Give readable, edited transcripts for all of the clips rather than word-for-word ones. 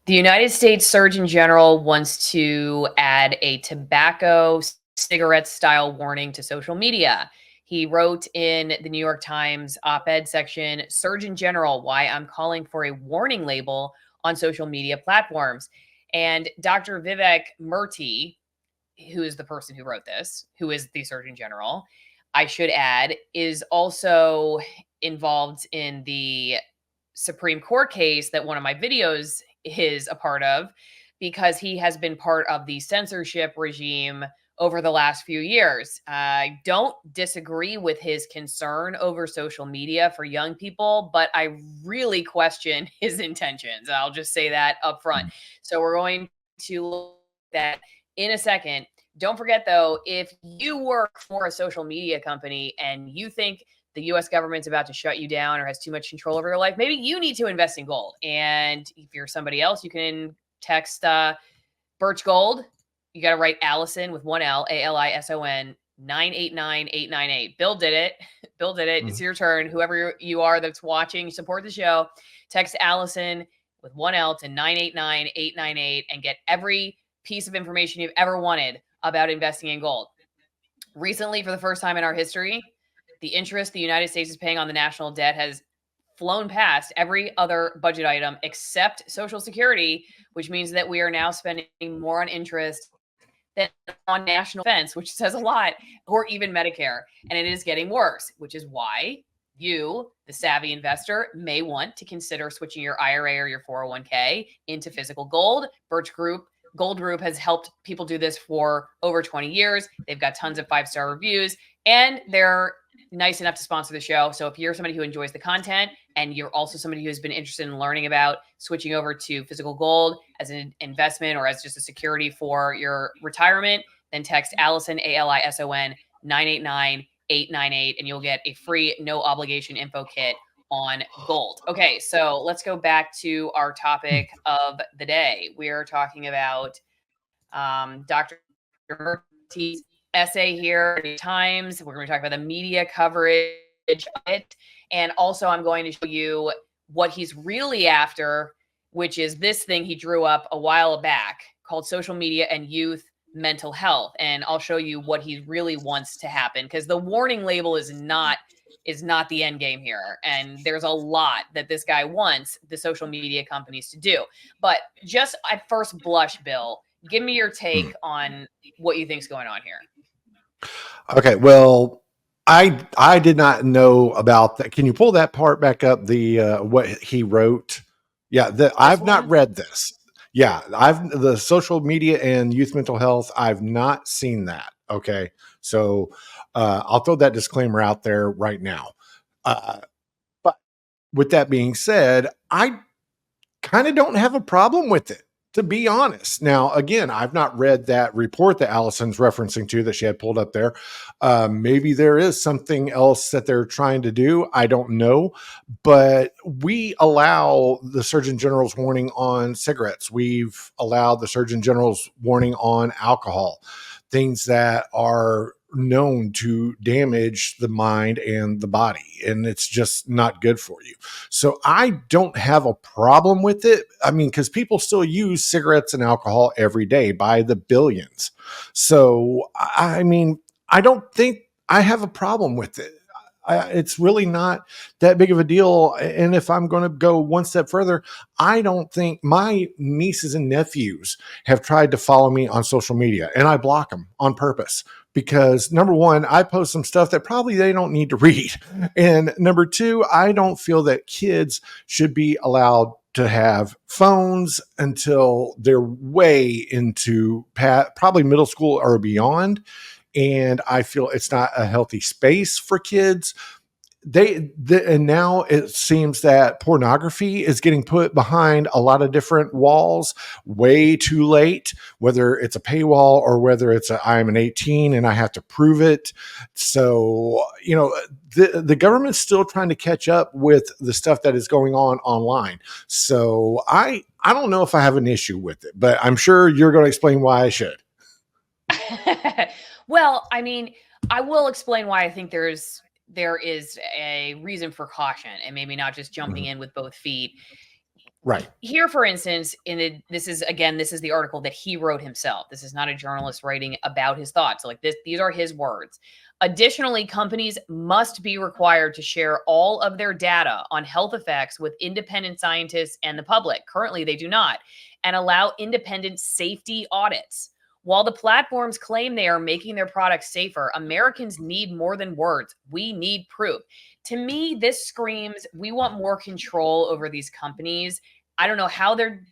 The United States Surgeon General wants to add a tobacco cigarette style warning to social media. He wrote in the New York Times op ed section, Surgeon General, why I'm calling for a warning label on social media platforms. And Dr. Vivek Murthy, who is the person who wrote this, who is the Surgeon General, I should add, is also involved in the Supreme Court case that one of my videos is a part of because he has been part of the censorship regime over the last few years. I don't disagree with his concern over social media for young people, but I really question his intentions. I'll just say that up front. So we're going to look at that in a second. Don't forget, though, if you work for a social media company and you think the US government's about to shut you down or has too much control over your life, maybe you need to invest in gold. And if you're somebody else, you can text BIRCH Gold. You got to write Alison with one L, Alison, 989-898. Bill did it. Bill did it. It's your turn. Whoever you are that's watching, support the show. Text Alison with one L to 989-898 and get every piece of information you've ever wanted about investing in gold. Recently, for the first time in our history, the interest the United States is paying on the national debt has flown past every other budget item except Social Security, which means that we are now spending more on interest than on national defense, which says a lot, or even Medicare. And it is getting worse, which is why you, the savvy investor, may want to consider switching your IRA or your 401k into physical gold. Gold Group has helped people do this for over 20 years. They've got tons of 5-star reviews, and they're nice enough to sponsor the show. So if you're somebody who enjoys the content and you're also somebody who's been interested in learning about switching over to physical gold as an investment or as just a security for your retirement, then text Alison, Alison, 989-898, and you'll get a free no obligation info kit on gold. Okay, so let's go back to our topic of the day. We are talking about Dr. Murthy's essay here, New Times. We're going to talk about the media coverage of it. And also I'm going to show you what he's really after, which is this thing he drew up a while back called social media and youth mental health. And I'll show you what he really wants to happen, because the warning label is not the end game here. And there's a lot that this guy wants the social media companies to do. But just at first blush, Bill, give me your take on what you think's going on here. Okay, well, I did not know about that. Can you pull that part back up? The what he wrote? Yeah, I've not read this. Yeah, the social media and youth mental health. I've not seen that. Okay, so I'll throw that disclaimer out there right now. But with that being said, I kind of don't have a problem with it, to be honest. Now, again, I've not read that report that Allison's referencing to that she had pulled up there. Maybe there is something else that they're trying to do. I don't know. But we allow the Surgeon General's warning on cigarettes. We've allowed the Surgeon General's warning on alcohol, things that are known to damage the mind and the body, and it's just not good for you. So I don't have a problem with it. I mean, because people still use cigarettes and alcohol every day by the billions. So I mean, I don't think I have a problem with it. It's really not that big of a deal. And if I'm going to go one step further, I don't think my nieces and nephews have tried to follow me on social media, and I block them on purpose. Because number one, I post some stuff that probably they don't need to read. And number two, I don't feel that kids should be allowed to have phones until they're way into probably middle school or beyond. And I feel it's not a healthy space for kids. And now it seems that pornography is getting put behind a lot of different walls way too late, whether it's a paywall or whether it's I'm an 18 and I have to prove it. So, you know, the government's still trying to catch up with the stuff that is going on online. So I don't know if I have an issue with it, but I'm sure you're going to explain why I should. Well, I mean, I will explain why I think there is a reason for caution and maybe not just jumping in with both feet. Right. Here, for instance, this is the article that he wrote himself. This is not a journalist writing about his thoughts. Like this, these are his words. Additionally, companies must be required to share all of their data on health effects with independent scientists and the public. Currently, they do not, and allow independent safety audits. While the platforms claim they are making their products safer, Americans need more than words. We need proof. To me, this screams we want more control over these companies. I don't know how they're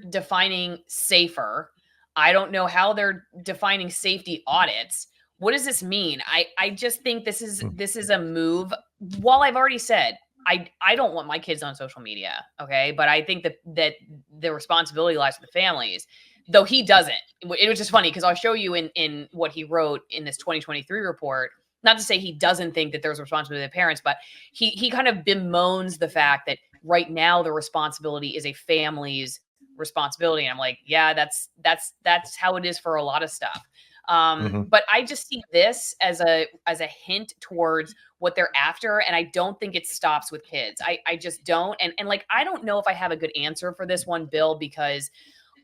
defining safer. I don't know how they're defining safety audits. What does this mean? I just think this is a move. While I've already said I don't want my kids on social media, okay? But I think that the responsibility lies with the families. Though he doesn't. It was just funny because I'll show you in what he wrote in this 2023 report. Not to say he doesn't think that there's a responsibility of the parents, but he kind of bemoans the fact that right now the responsibility is a family's responsibility. And I'm like, yeah, that's how it is for a lot of stuff. Mm-hmm. But I just see this as a hint towards what they're after, and I don't think it stops with kids. I just don't. And like I don't know if I have a good answer for this one, Bill, because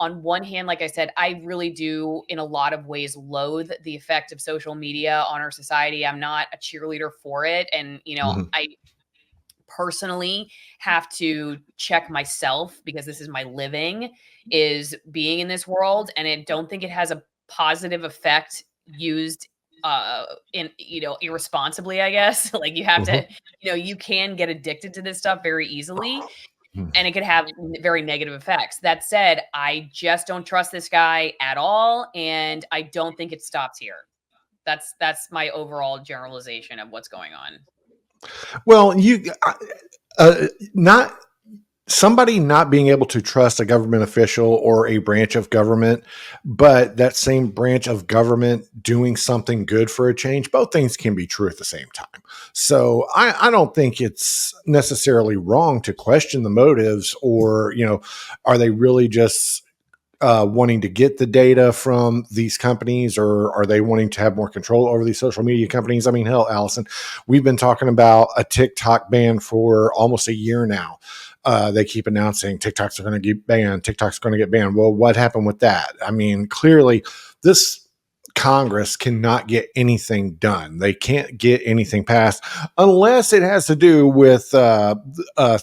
on one hand, like I said, I really do, in a lot of ways, loathe the effect of social media on our society. I'm not a cheerleader for it. And, Mm-hmm. I personally have to check myself because this is my living, is being in this world. And I don't think it has a positive effect used in irresponsibly, I guess. Like you have to, Mm-hmm. you can get addicted to this stuff very easily, Mm-hmm. and it could have very negative effects. That said, I just don't trust this guy at all, and I don't think it stops here. That's my overall generalization of what's going on. Well, not somebody not being able to trust a government official or a branch of government, but that same branch of government doing something good for a change, both things can be true at the same time. So I don't think it's necessarily wrong to question the motives, or, are they really just wanting to get the data from these companies, or are they wanting to have more control over these social media companies? I mean, hell, Allison, we've been talking about a TikTok ban for almost a year now. They keep announcing TikToks are going to get banned. TikTok's going to get banned. Well, what happened with that? I mean, clearly this Congress cannot get anything done. They can't get anything passed unless it has to do with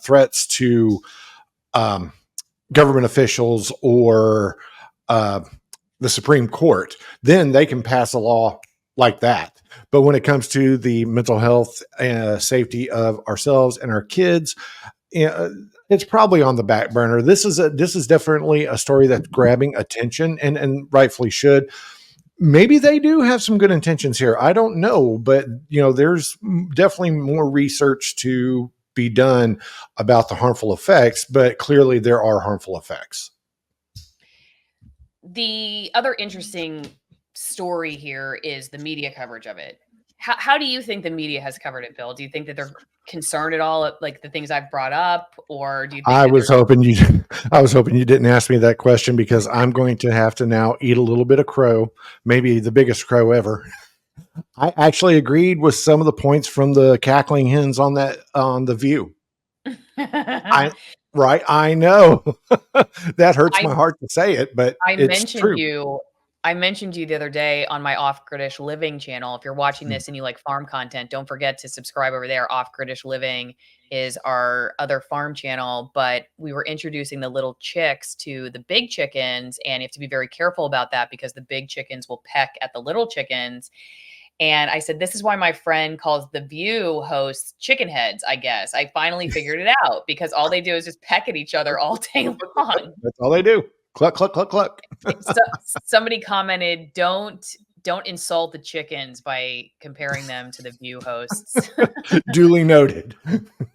threats to um, government officials or uh, the Supreme Court. Then they can pass a law like that. But when it comes to the mental health and safety of ourselves and our kids, it's probably on the back burner. This is definitely a story that's grabbing attention, and rightfully should. Maybe they do have some good intentions here. I don't know, but there's definitely more research to be done about the harmful effects, but clearly there are harmful effects. The other interesting story here is the media coverage of it. How do you think the media has covered it, Bill? Do you think that they're concerned at all, like the things I've brought up, or do you think I that was there's hoping you I was hoping you didn't ask me that question, because I'm going to have to now eat a little bit of crow, maybe the biggest crow ever. I actually agreed with some of the points from the cackling hens on the View. I right, I know. That hurts I my heart to say it, but I it's mentioned true. you I mentioned you the other day on my Off Gridish Living channel. If you're watching Mm. this and you like farm content, don't forget to subscribe over there. Off Gridish Living is our other farm channel, but we were introducing the little chicks to the big chickens, and you have to be very careful about that because the big chickens will peck at the little chickens. And I said, this is why my friend calls the View hosts chicken heads, I guess. I finally figured it out because all they do is just peck at each other all day long. That's all they do. Cluck, cluck, cluck, cluck. So, somebody commented, don't insult the chickens by comparing them to the View hosts. Duly noted.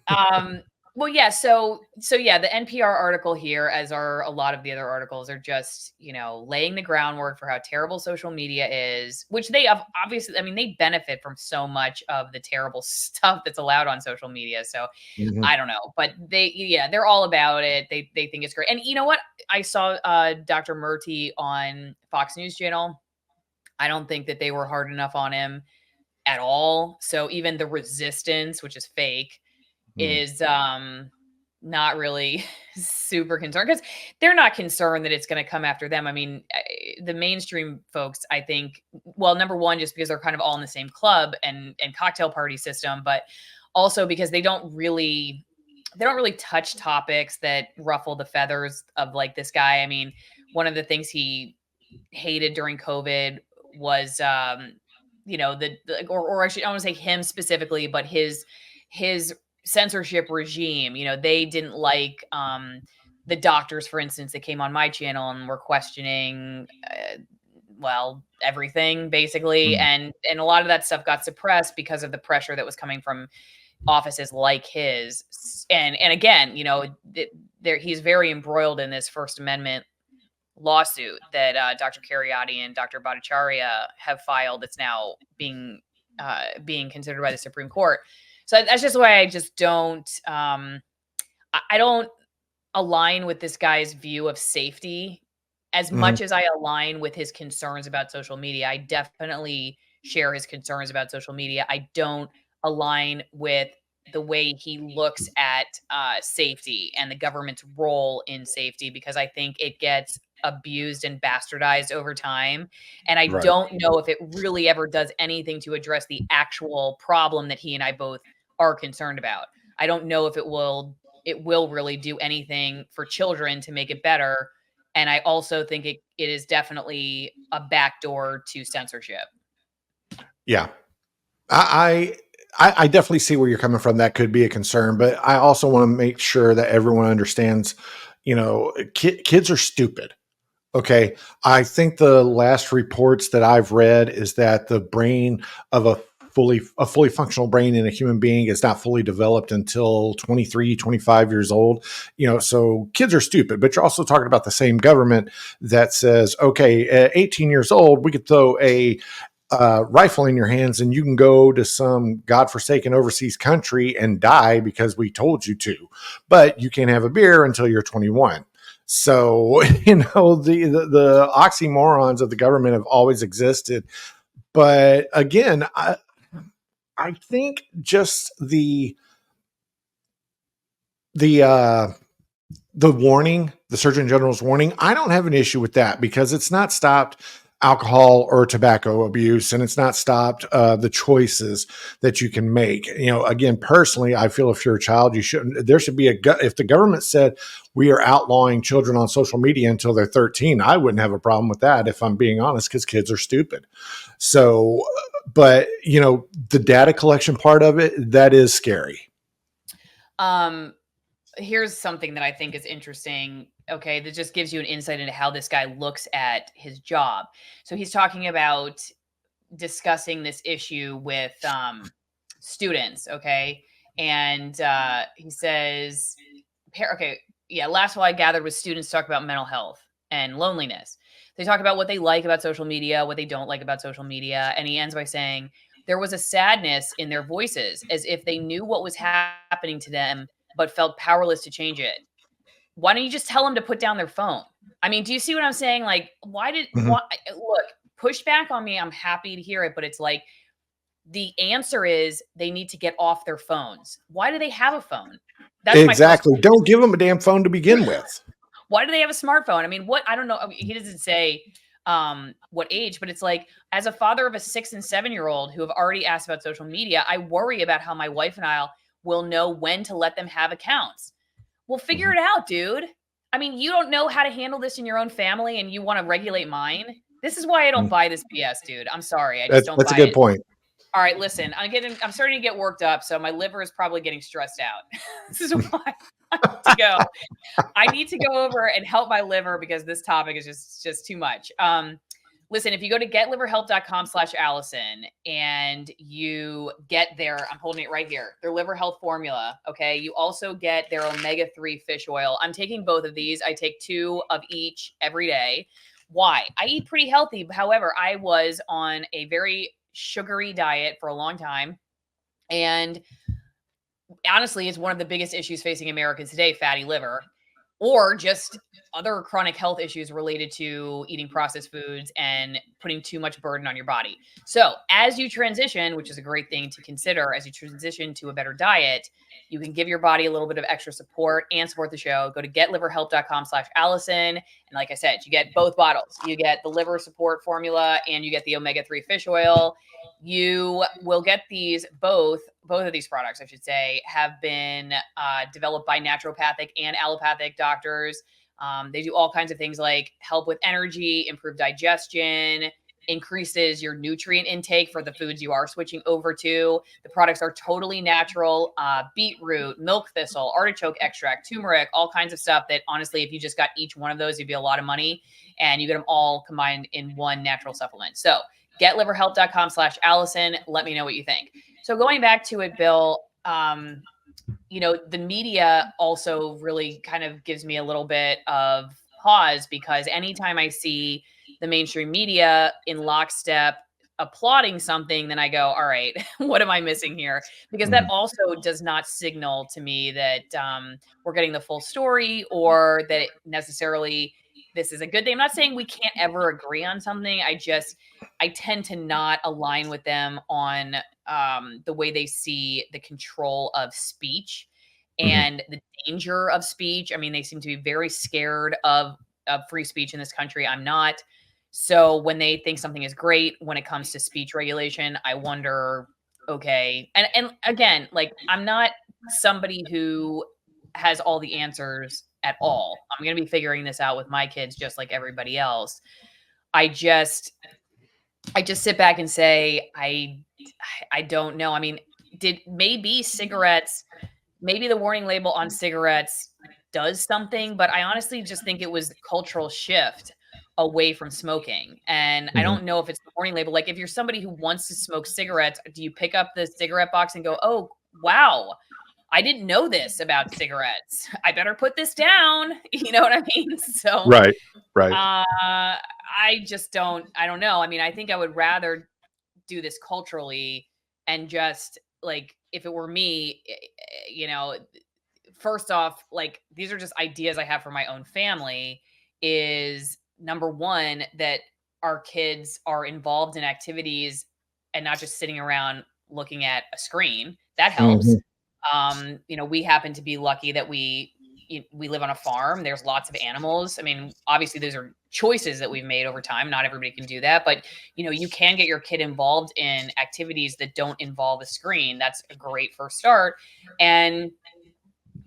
um, well, yeah. So yeah, the NPR article here, as are a lot of the other articles, are just laying the groundwork for how terrible social media is. Which they have obviously, I mean, they benefit from so much of the terrible stuff that's allowed on social media. So Mhm. I don't know, but they're all about it. They think it's great. And you know what? I saw Dr. Murty on Fox News Channel. I don't think that they were hard enough on him at all. So even the resistance, which is fake, Mm. is not really super concerned because they're not concerned that it's going to come after them. I mean, the mainstream folks, I think, well, number one, just because they're kind of all in the same club and cocktail party system, but also because they don't really touch topics that ruffle the feathers of like this guy. I mean, one of the things he hated during COVID was, or actually, I don't want to say him specifically, but his censorship regime. They didn't like the doctors, for instance, that came on my channel and were questioning, well, everything basically, Mm, and a lot of that stuff got suppressed because of the pressure that was coming from offices like his. And again, he's very embroiled in this First Amendment lawsuit that Dr. Cariotti and Dr. Bhattacharya have filed that's now being considered by the Supreme Court. So that's just why I just don't I don't align with this guy's view of safety as mhm, much as I align with his concerns about social media. I definitely share his concerns about social media. I don't align with the way he looks at safety and the government's role in safety because I think it gets abused and bastardized over time. And I right. don't know if it really ever does anything to address the actual problem that he and I both are concerned about. I don't know if it will really do anything for children to make it better. And I also think it is definitely a backdoor to censorship. Yeah. I, I definitely see where you're coming from. That could be a concern, but I also want to make sure that everyone understands, kids are stupid. Okay. I think the last reports that I've read is that the brain of a fully functional brain in a human being is not fully developed until 23, 25 years old. So kids are stupid, but you're also talking about the same government that says, okay, at 18 years old, we could throw a rifle in your hands and you can go to some godforsaken overseas country and die because we told you to, but you can't have a beer until you're 21. So, the oxymorons of the government have always existed. But again, I think just the the warning, the Surgeon General's warning, I don't have an issue with that because it's not stopped alcohol or tobacco abuse, and it's not stopped the choices that you can make. Again, personally, I feel if you're a child, you shouldn't. There should be if the government said we are outlawing children on social media until they're 13, I wouldn't have a problem with that if I'm being honest, because kids are stupid. So, but the data collection part of it, that is scary. Um, Here's something that I think is interesting. Okay, that just gives you an insight into how this guy looks at his job. So he's talking about discussing this issue with students. Okay, and he says, okay, yeah. Last while I gathered with students talk about mental health and loneliness. They talk about what they like about social media, what they don't like about social media, and he ends by saying there was a sadness in their voices, as if they knew what was happening to them but felt powerless to change it. Why don't you just tell them to put down their phone? I mean, do you see what I'm saying? Like, Mhm. look, push back on me. I'm happy to hear it, but it's like the answer is they need to get off their phones. Why do they have a phone? That's my first Exactly. Don't give them a damn phone to begin with. Why do they have a smartphone? I mean, I don't know. I mean, he doesn't say what age, but it's like as a father of a 6 and 7 year old who have already asked about social media, I worry about how my wife and I will know when to let them have accounts. Well, figure Mhm. it out, dude. I mean, you don't know how to handle this in your own family and you want to regulate mine. This is why I don't Mhm. buy this BS, dude. I'm sorry. I just That's don't that's a buy good it. point. All right, listen, I'm starting to get worked up, so my liver is probably getting stressed out. This is why I need to go. I need to go over and help my liver because this topic is just too much. Listen, if you go to getliverhelp.com/Allison and you get their, I'm holding it right here, their liver health formula. Okay. You also get their omega-3 fish oil. I'm taking both of these. I take 2 of each every day. Why? I eat pretty healthy. However, I was on a very sugary diet for a long time. And honestly, it's one of the biggest issues facing Americans today, fatty liver, or just other chronic health issues related to eating processed foods and putting too much burden on your body. So, as you transition, which is a great thing to consider as you transition to a better diet, You can give your body a little bit of extra support and support the show. Go to getliverhelp.com/Alison. And like I said, you get both bottles. You get the liver support formula and you get the omega-3 fish oil. You will get these both of these products, I should say, have been developed by naturopathic and allopathic doctors. They do all kinds of things like help with energy, improve digestion, increases your nutrient intake for the foods you are switching over to. The products are totally natural, beetroot, milk thistle, artichoke extract, turmeric, all kinds of stuff that honestly, if you just got each one of those, it'd be a lot of money, and you get them all combined in one natural supplement. So getliverhelp.com/Alison. Let me know what you think. So going back to it, Bill, the media also really kind of gives me a little bit of pause, because anytime I see the mainstream media in lockstep applauding something, then I go, all right, what am I missing here? Because that also does not signal to me that we're getting the full story, or that necessarily this is a good thing. I'm not saying we can't ever agree on something. I tend to not align with them on the way they see the control of speech and the danger of speech. I mean, they seem to be very scared of free speech in this country. I'm not. So when they think something is great when it comes to speech regulation, I wonder, okay. And again, like, I'm not somebody who has all the answers at all. I'm going to be figuring this out with my kids just like everybody else. I just sit back and say, I don't know. I mean, maybe the warning label on cigarettes does something, but I honestly just think it was the cultural shift away from smoking. And I don't know if it's the warning label. Like, if you're somebody who wants to smoke cigarettes, do you pick up the cigarette box and go, "Oh, wow, I didn't know this about cigarettes. I better put this down." You know what I mean? So, Right. Right. I don't know. I mean, I think I would rather do this culturally, and just, like, if it were me, first off, like, these are just ideas I have for my own family. Is number one, that our kids are involved in activities and not just sitting around looking at a screen. That helps. We happen to be lucky that we live on a farm. There's lots of animals. I mean, obviously those are choices that we've made over time. Not everybody can do that, but you can get your kid involved in activities that don't involve a screen. That's a great first start. And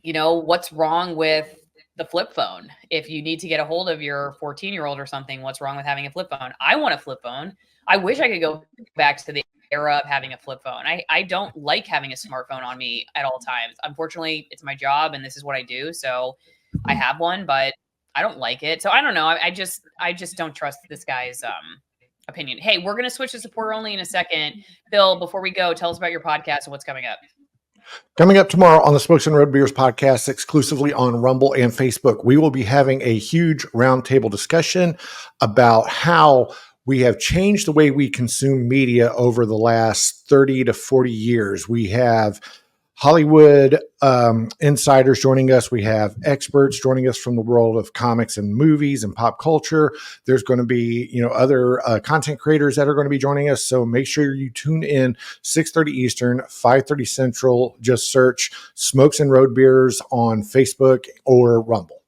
what's wrong with the flip phone? If you need to get a hold of your 14-year-old or something, what's wrong with having a flip phone? I want a flip phone. I wish I could go back to the era of having a flip phone. I don't like having a smartphone on me at all times. Unfortunately, it's my job and this is what I do. So I have one, but I don't like it. So I don't know. I just don't trust this guy's opinion. Hey, we're going to switch to supporter only in a second. Bill, before we go, tell us about your podcast and what's coming up. Coming up tomorrow on the Smokes and Road Beers podcast, exclusively on Rumble and Facebook, we will be having a huge roundtable discussion about how we have changed the way we consume media over the last 30 to 40 years. We have Hollywood insiders joining us. We have experts joining us from the world of comics and movies and pop culture. There's going to be, other content creators that are going to be joining us. So make sure you tune in 6:30 Eastern, 5:30 Central. Just search Smokes and Road Beers on Facebook or Rumble.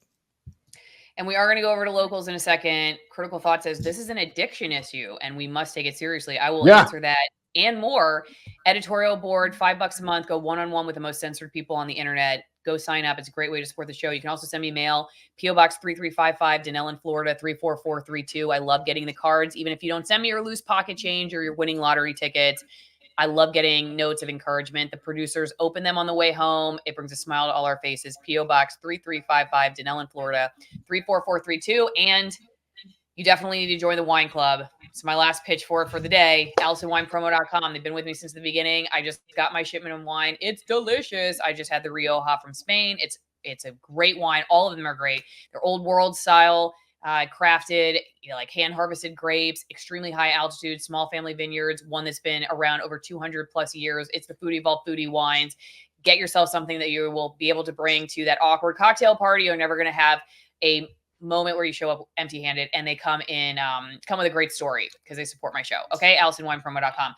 And we are going to go over to locals in a second. Critical Thought says this is an addiction issue and we must take it seriously. I will answer that and more. Editorial board, $5 a month. Go one-on-one with the most censored people on the internet. Go sign up. It's a great way to support the show. You can also send me mail. P.O. Box 3355, Denellen, Florida 34432. I love getting the cards. Even if you don't send me your loose pocket change or your winning lottery tickets, I love getting notes of encouragement. The producers open them on the way home. It brings a smile to all our faces. P.O. Box 3355, Denellen, Florida 34432. And you definitely need to join the wine club. It's my last pitch for it for the day. AlisonWinePromo.com. They've been with me since the beginning. I just got my shipment of wine. It's delicious. I just had the Rioja from Spain. It's a great wine. All of them are great. They're old world style, crafted, like hand harvested grapes, extremely high altitude, small family vineyards, one that's been around over 200 plus years. It's the Foodie of all foodie wines. Get yourself something that you will be able to bring to that awkward cocktail party. You're never going to have a moment where you show up empty handed, and they come with a great story because they support my show. Okay. AlisonWinePromo.com.